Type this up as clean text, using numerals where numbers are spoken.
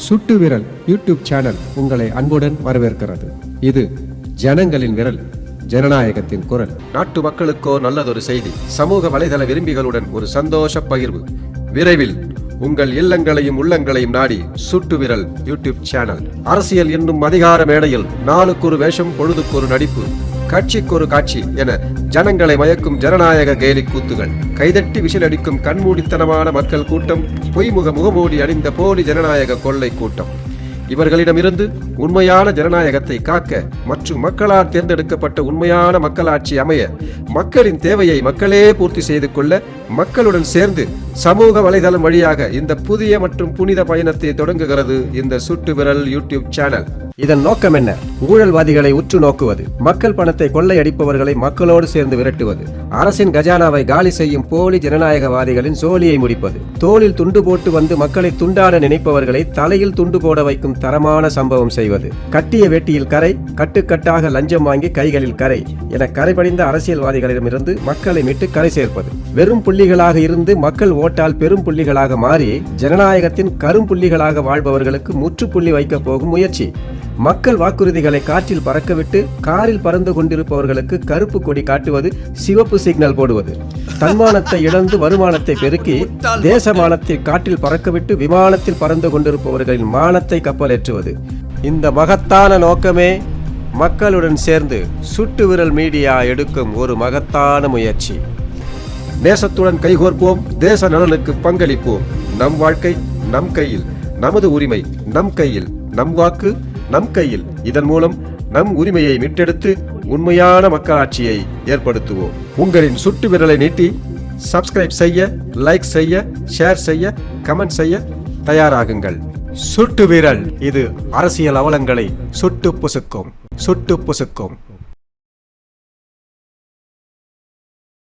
சுட்டு விரல் YouTube channel உங்களை அன்புடன் வரவேற்கிறது. இது ஜனங்களின் விரல், ஜனநாயகத்தின் குரல். நாட்டு மக்களுக்கோ நல்லதொரு செய்தி. சமூக வலைதள விரும்பிகளுடன் ஒரு சந்தோஷ பகிர்வு. விரைவில் உங்கள் இல்லங்களையும் உள்ளங்களையும் நாடி சுட்டு விரல் யூடியூப் சேனல். அரசியல் என்னும் அதிகார மேடையில் நாளுக்கொரு வேஷம், பொழுதுக்கொரு நடிப்பு, காட்சிக்கொரு காட்சி என ஜனங்களை மயக்கும் ஜனநாயக கேலி கூத்துகள், கைதட்டி விசிலடிக்கும் கண்மூடித்தனமான மக்கள் கூட்டம், பொய்முக முகமூடி அணிந்த போலி ஜனநாயக கொள்ளை கூட்டம். இவர்களிடமிருந்து உண்மையான ஜனநாயகத்தை காக்க மற்றும் மக்களால் தேர்ந்தெடுக்கப்பட்ட உண்மையான மக்களாட்சி அமைய, மக்களின் தேவையை மக்களே பூர்த்தி செய்து கொள்ள மக்களுடன் சேர்ந்து சமூக வலைதளம் வழியாக இந்த புதிய மற்றும் புனித பயணத்தை தொடங்குகிறது இந்த சுட்டு விரல் யூடியூப் சேனல். இதன் நோக்கம் என்ன? ஊழல்வாதிகளை உற்று நோக்குவது, மக்கள் பணத்தை கொள்ளையடிப்பவர்களை மக்களோடு சேர்ந்து விரட்டுவது, அரசின் கஜானாவை காலி செய்யும் போலி ஜனநாயகவாதிகளின் சோழியை முடிப்பது, தோளில் துண்டு போட்டு வந்து மக்களை துண்டாட நினைப்பவர்களை தலையில் துண்டு போட வைக்கும் தரமான சம்பவம் செய்வது, கட்டிய வேட்டியில் கரை, கட்டுக்கட்டாக லஞ்சம் வாங்கி கைகளில் கரை என கரைபடிந்த அரசியல்வாதிகளிடமிருந்து மக்களை மீட்டு கரை சேர்ப்பது, வெறும் புள்ளிகளாக இருந்து மக்கள் ஓட்டால் பெரும் புள்ளிகளாக மாறி ஜனநாயகத்தின் கரும்புள்ளிகளாக வாழ்பவர்களுக்கு முற்றுப்புள்ளி வைக்க போகும் முயற்சி, மக்கள் வாக்குறுதிகளை காற்றில் பறக்கவிட்டு காரில் பறந்து கொண்டிருப்பவர்களுக்கு கருப்பு கொடி காட்டுவது, சிவப்பு சிக்னல் போடுவது, தன்மானத்தை இழந்து வருமானத்தை பெருக்கி தேசமானத்தை காற்றில் பறக்கவிட்டு விமானத்தில் பறந்து கொண்டிருப்பவர்களின் மானத்தை கப்பலேற்றுவது. இந்த மகத்தான நோக்கமே மக்களுடன் சேர்ந்து சுட்டு விரல் மீடியா எடுக்கும் ஒரு மகத்தான முயற்சி. நேசத்துடன் கைகோர்ப்போம், தேச நலனுக்கு பங்களிப்போம். நம் வாழ்க்கை நம் கையில், நமது உரிமை நம் கையில், நம் வாக்கு நம் கையில். இதன் மூலம் நம் உரிமையை மீட்டெடுத்து உண்மையான மக்களாட்சியை ஏற்படுத்துவோம். உங்களின் சுட்டு விரலை நீட்டி சப்ஸ்கிரைப் செய்ய, லைக் செய்ய, ஷேர் செய்ய, கமெண்ட் செய்ய தயாராகுங்கள். சுட்டு விரல், இது அரசியல் அவலங்களை சுட்டு புசுக்கும்.